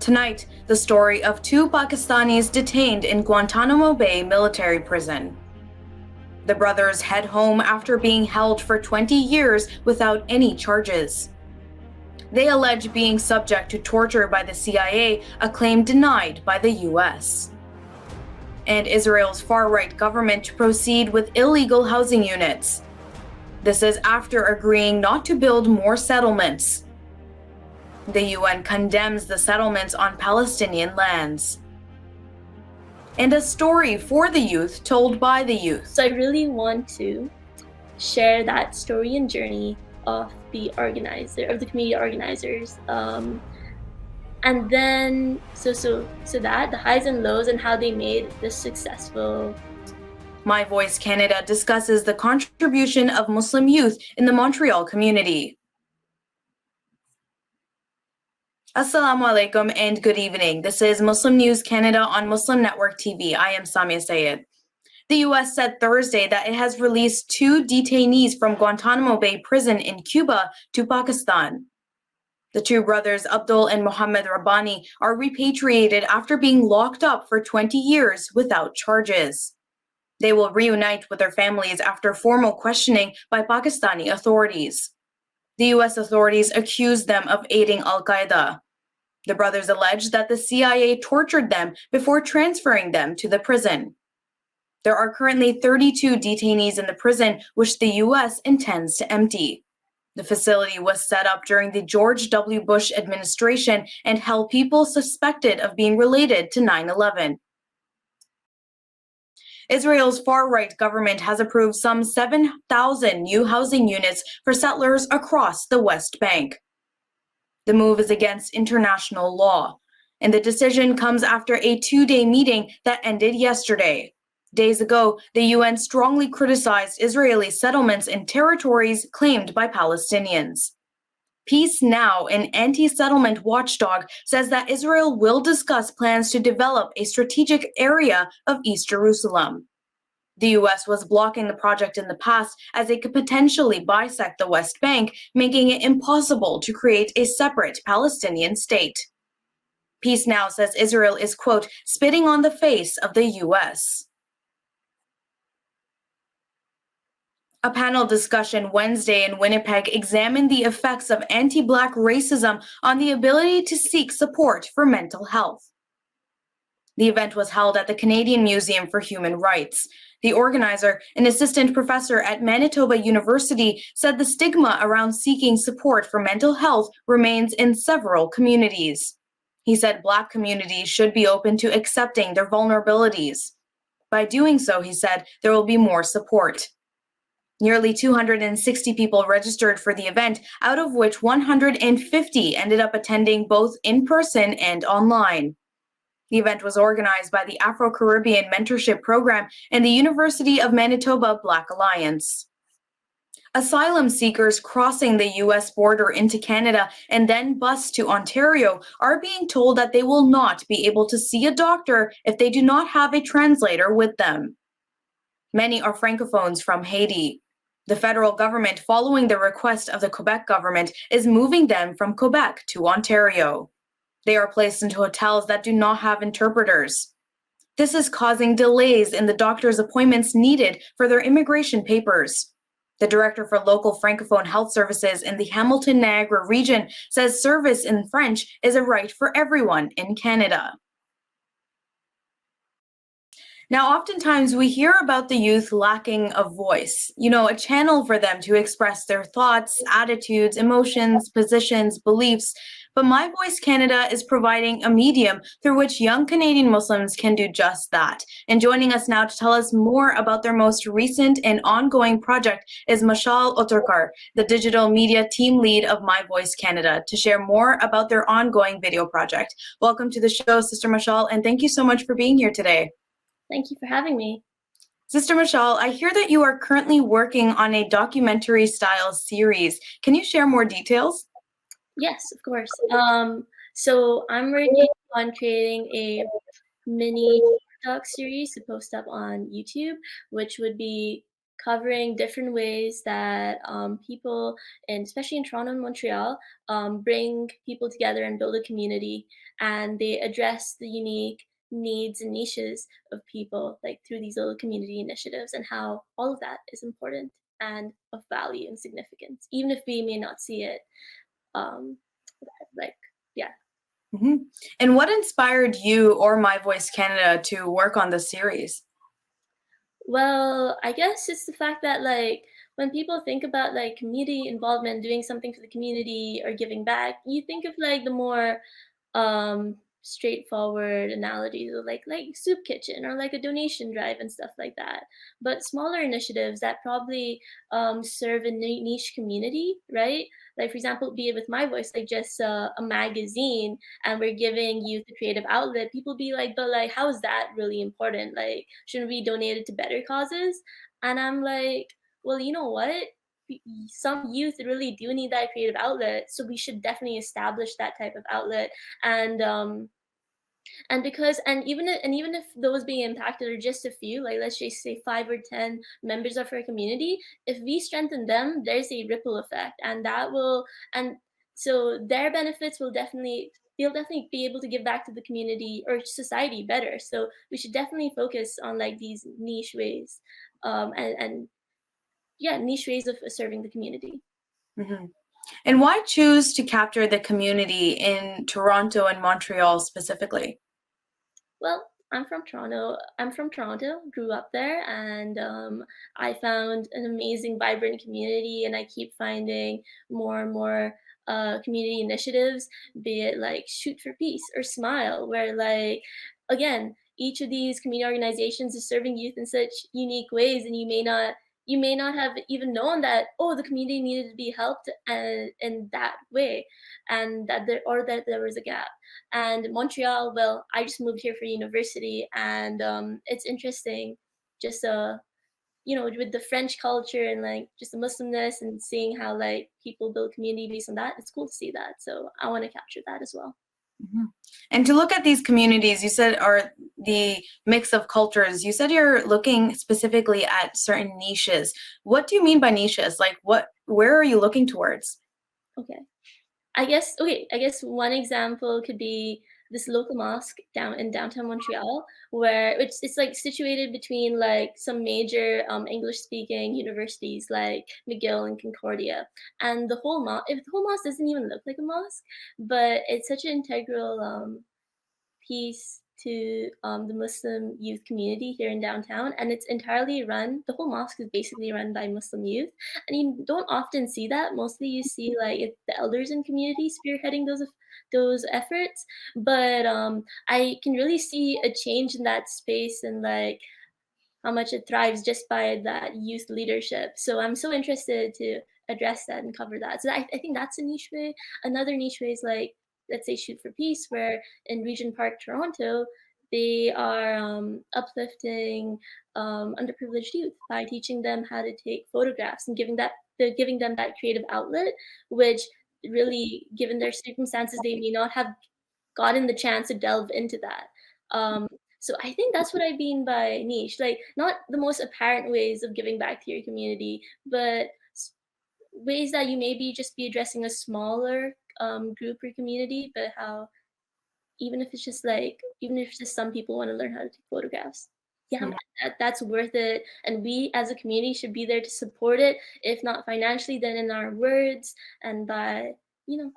Tonight, the story of two Pakistanis detained in Guantanamo Bay military prison. The brothers head home after being held for 20 years without any charges. They allege being subject to torture by the CIA, a claim denied by the US. And Israel's far-right government to proceed with illegal housing units. This is after agreeing not to build more settlements. The UN condemns the settlements on Palestinian lands. And a story for the youth told by the youth. So I really want to share that story and journey of the community organizers, and then so that the highs and lows and how they made this successful. MyVoice Canada discusses the contribution of Muslim youth in the Montreal community. Assalamu alaikum and good evening. This is Muslim News Canada on Muslim Network TV. I am Samia Sayed. The U.S. said Thursday that it has released two detainees from Guantanamo Bay prison in Cuba to Pakistan. The two brothers, Abdul and Mohammed Rabbani, are repatriated after being locked up for 20 years without charges. They will reunite with their families after formal questioning by Pakistani authorities. The U.S. authorities accuse them of aiding al-Qaeda. The brothers allege that the CIA tortured them before transferring them to the prison. There are currently 32 detainees in the prison, which the U.S. intends to empty. The facility was set up during the George W. Bush administration and held people suspected of being related to 9/11. Israel's far-right government has approved some 7,000 new housing units for settlers across the West Bank. The move is against international law, and the decision comes after a two-day meeting that ended yesterday. Days ago, the UN strongly criticized Israeli settlements in territories claimed by Palestinians. Peace Now, an anti-settlement watchdog, says that Israel will discuss plans to develop a strategic area of East Jerusalem. The U.S. was blocking the project in the past as it could potentially bisect the West Bank, making it impossible to create a separate Palestinian state. Peace Now says Israel is, quote, spitting on the face of the U.S. A panel discussion Wednesday in Winnipeg examined the effects of anti-Black racism on the ability to seek support for mental health. The event was held at the Canadian Museum for Human Rights. The organizer, an assistant professor at Manitoba University, said the stigma around seeking support for mental health remains in several communities. He said Black communities should be open to accepting their vulnerabilities. By doing so, he said, there will be more support. Nearly 260 people registered for the event, out of which 150 ended up attending both in person and online. The event was organized by the Afro-Caribbean Mentorship Program and the University of Manitoba Black Alliance. Asylum seekers crossing the U.S. border into Canada and then bused to Ontario are being told that they will not be able to see a doctor if they do not have a translator with them. Many are Francophones from Haiti. The federal government, following the request of the Quebec government, is moving them from Quebec to Ontario. They are placed into hotels that do not have interpreters. This is causing delays in the doctor's appointments needed for their immigration papers. The director for local Francophone health services in the Hamilton-Niagara region says service in French is a right for everyone in Canada. Now, oftentimes we hear about the youth lacking a voice, a channel for them to express their thoughts, attitudes, emotions, positions, beliefs. But MyVoice Canada is providing a medium through which young Canadian Muslims can do just that. And joining us now to tell us more about their most recent and ongoing project is Mashal Otorkar, the digital media team lead of MyVoice Canada, to share more about their ongoing video project. Welcome to the show, Sister Mashal, and thank you so much for being here today. Thank you for having me. Sister Mashal, I hear that you are currently working on a documentary-style series. Can you share more details? Yes, of course. So I'm working on creating a mini doc series to post up on YouTube, which would be covering different ways that people, and especially in Toronto and Montreal, bring people together and build a community, and they address the unique needs and niches of people like through these little community initiatives, and how all of that is important and of value and significance, even if we may not see it. Um, like, yeah. Mhm. And what inspired you or My Voice Canada to work on this series? Well, I guess it's the fact that like when people think about like community involvement, doing something for the community or giving back, you think of like the more straightforward analogies of like soup kitchen or like a donation drive and stuff like that. But smaller initiatives that probably serve a niche community, right? Like for example, be it with My Voice, like just a magazine, and we're giving youth a creative outlet. People be like, but like, how is that really important? Like, shouldn't we donate it to better causes? And I'm like, well, you know what? Some youth really do need that creative outlet, so we should definitely establish that type of outlet. And um and because and even if those being impacted are just a few, like let's just say 5 or 10 members of our community, if we strengthen them, there's a ripple effect, and that will, and so their benefits will definitely, they'll definitely be able to give back to the community or society better. So we should definitely focus on like these niche ways, and yeah, niche ways of serving the community. Mhm. And why choose to capture the community in Toronto and Montreal specifically? Well, I'm from Toronto. I'm from Toronto, grew up there, and I found an amazing, vibrant community, and I keep finding more and more community initiatives, be it like Shoot for Peace or Smile, where like, again, each of these community organizations is serving youth in such unique ways, and you may not have even known that, oh, the community needed to be helped and in that way, and that there was a gap. And Montreal, well, I just moved here for university, and it's interesting, just with the French culture and like just the Muslimness, and seeing how like people build community based on that. It's cool to see that. So I want to capture that as well. Mhm. And to look at these communities, you said are the mix of cultures. You said you're looking specifically at certain niches. What do you mean by niches? Like where are you looking towards? Okay. I guess one example could be this local mosque down in downtown Montreal, where it's like situated between like some major English speaking universities like McGill and Concordia. And the whole mosque doesn't even look like a mosque, but it's such an integral piece to the Muslim youth community here in downtown, and it's entirely run. The whole mosque is basically run by Muslim youth, and you don't often see that. Mostly, you see like the elders in community spearheading those efforts. But I can really see a change in that space, and like how much it thrives just by that youth leadership. So I'm so interested to address that and cover that. So I think that's a niche way. Another niche way is like, let's say Shoot for Peace, where in Regent Park, Toronto, they are uplifting underprivileged youth by teaching them how to take photographs and they're giving them that creative outlet, which really, given their circumstances, they may not have gotten the chance to delve into that. Um, so I think that's what I mean by niche, like not the most apparent ways of giving back to your community, but ways that you maybe just be addressing a smaller group or community, but how even if just some people want to learn how to take photographs. Yeah, man, that's worth it, and we as a community should be there to support it, if not financially, then in our words and by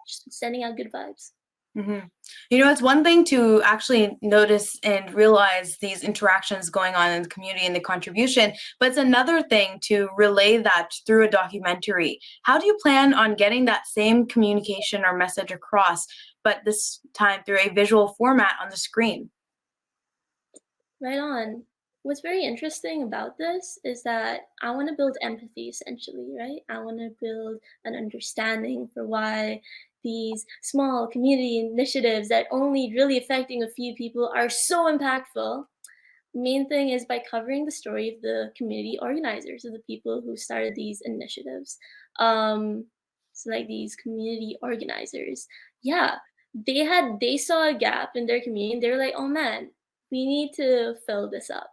just sending out good vibes. Mhm. It's one thing to actually notice and realize these interactions going on in the community and the contribution, but it's another thing to relay that through a documentary. How do you plan on getting that same communication or message across, but this time through a visual format on the screen? Right on. What's very interesting about this is that I want to build empathy essentially, right? I want to build an understanding for why these small community initiatives that only really affecting a few people are so impactful. Main thing is by covering the story of the community organizers, of the people who started these initiatives. Um, so like these community organizers, yeah, they saw a gap in their community, and they were like, oh man, we need to fill this up.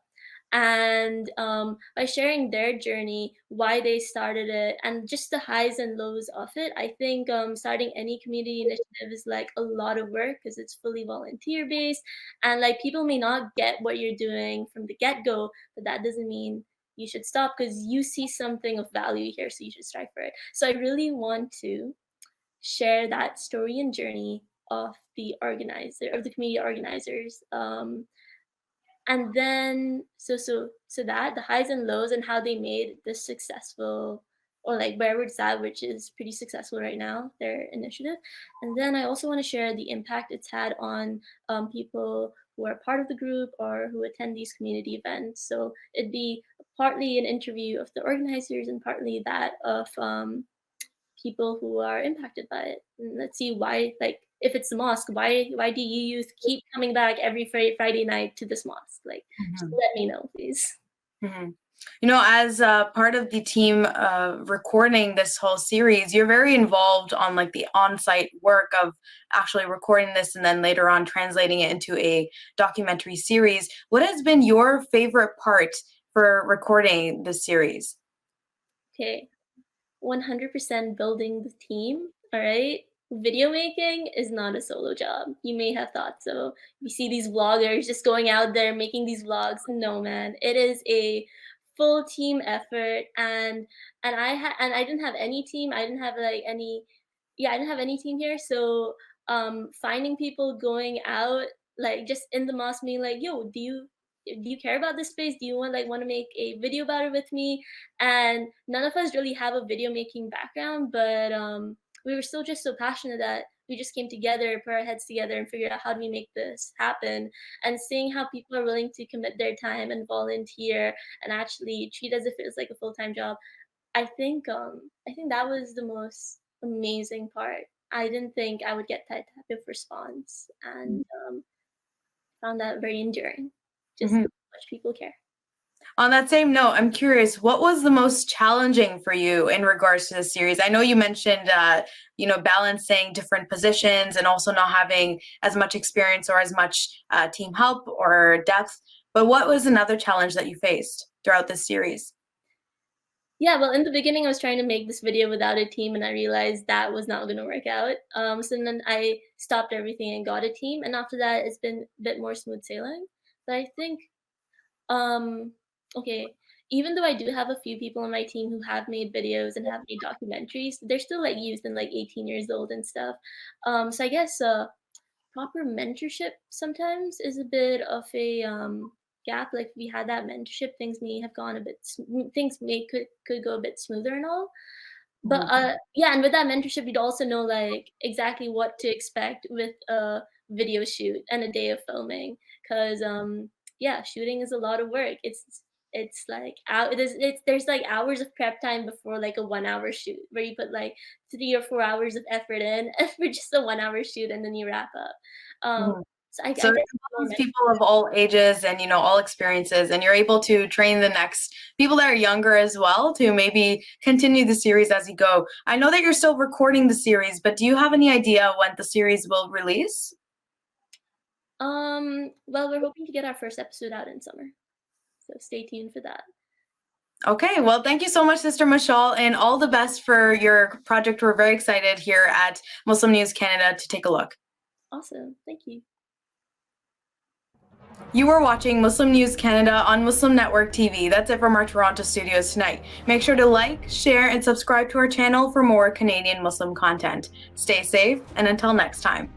And by sharing their journey, why they started it, and just the highs and lows of it. I think starting any community initiative is like a lot of work because it's fully volunteer based, and like people may not get what you're doing from the get go, but that doesn't mean you should stop because you see something of value here, so you should strive for it. So I really want to share that story and journey of the community organizers. And then so that the highs and lows and how they made this successful, or like where it's at, which is pretty successful right now, their initiative. And then I also want to share the impact it's had on people who are part of the group or who attend these community events. So it'd be partly an interview of the organizers and partly that of people who are impacted by it. And let's see why, like, if it's the mosque, why do you youth keep coming back every Friday night to this mosque? Like, just let me know, please. Mhm. As part of the team recording this whole series, you're very involved on like the on-site work of actually recording this and then later on translating it into a documentary series. What has been your favorite part for recording this series? Okay, 100% building the team, all right? Video making is not a solo job. You may have thought so. You see these vloggers just going out there making these vlogs. No, man. It is a full team effort, and I didn't have any team. I didn't have like any Yeah, I didn't have any team here. So finding people going out like just in the mosque being like, "Yo, do you care about this space? Do you want to make a video about it with me?" And none of us really have a video making background, but we were still just so passionate that we just came together, put our heads together, and figured out how do we make this happen. And seeing how people are willing to commit their time and volunteer and actually treat as if it was like a full time job, I think that was the most amazing part. I didn't think I would get that type of response, and found that very endearing. Just Mhm. how much people care. On that same note, I'm curious, what was the most challenging for you in regards to the series? I know you mentioned, balancing different positions and also not having as much experience or as much team help or depth. But what was another challenge that you faced throughout this series? Yeah, well, in the beginning, I was trying to make this video without a team, and I realized that was not going to work out. So then I stopped everything and got a team, and after that, it's been a bit more smooth sailing. But I think, um, okay, even though I do have a few people on my team who have made videos and have made documentaries, they're still like youth and like 18 years old and stuff. So I guess proper mentorship sometimes is a bit of a gap. Like if we had that mentorship, things may have gone a bit. Things may could go a bit smoother and all. But Mhm. yeah, and with that mentorship, you'd also know like exactly what to expect with a video shoot and a day of filming. Because yeah, shooting is a lot of work. It's like there's like hours of prep time before like a 1 hour shoot where you put like 3 or 4 hours of effort in for just a 1 hour shoot and then you wrap up. Um, Mhm. so I So it guess more involves people of all ages and all experiences, and you're able to train the next people that are younger as well to maybe continue the series as you go. I know that you're still recording the series, but do you have any idea when the series will release? well, we're hoping to get our first episode out in summer, so stay tuned for that. Okay, well, thank you so much, Sister Mashal, and all the best for your project. We're very excited here at Muslim News Canada to take a look. Awesome, thank you. You are watching Muslim News Canada on Muslim Network TV. That's it from our Toronto studios tonight. Make sure to like, share, and subscribe to our channel for more Canadian Muslim content. Stay safe, and until next time.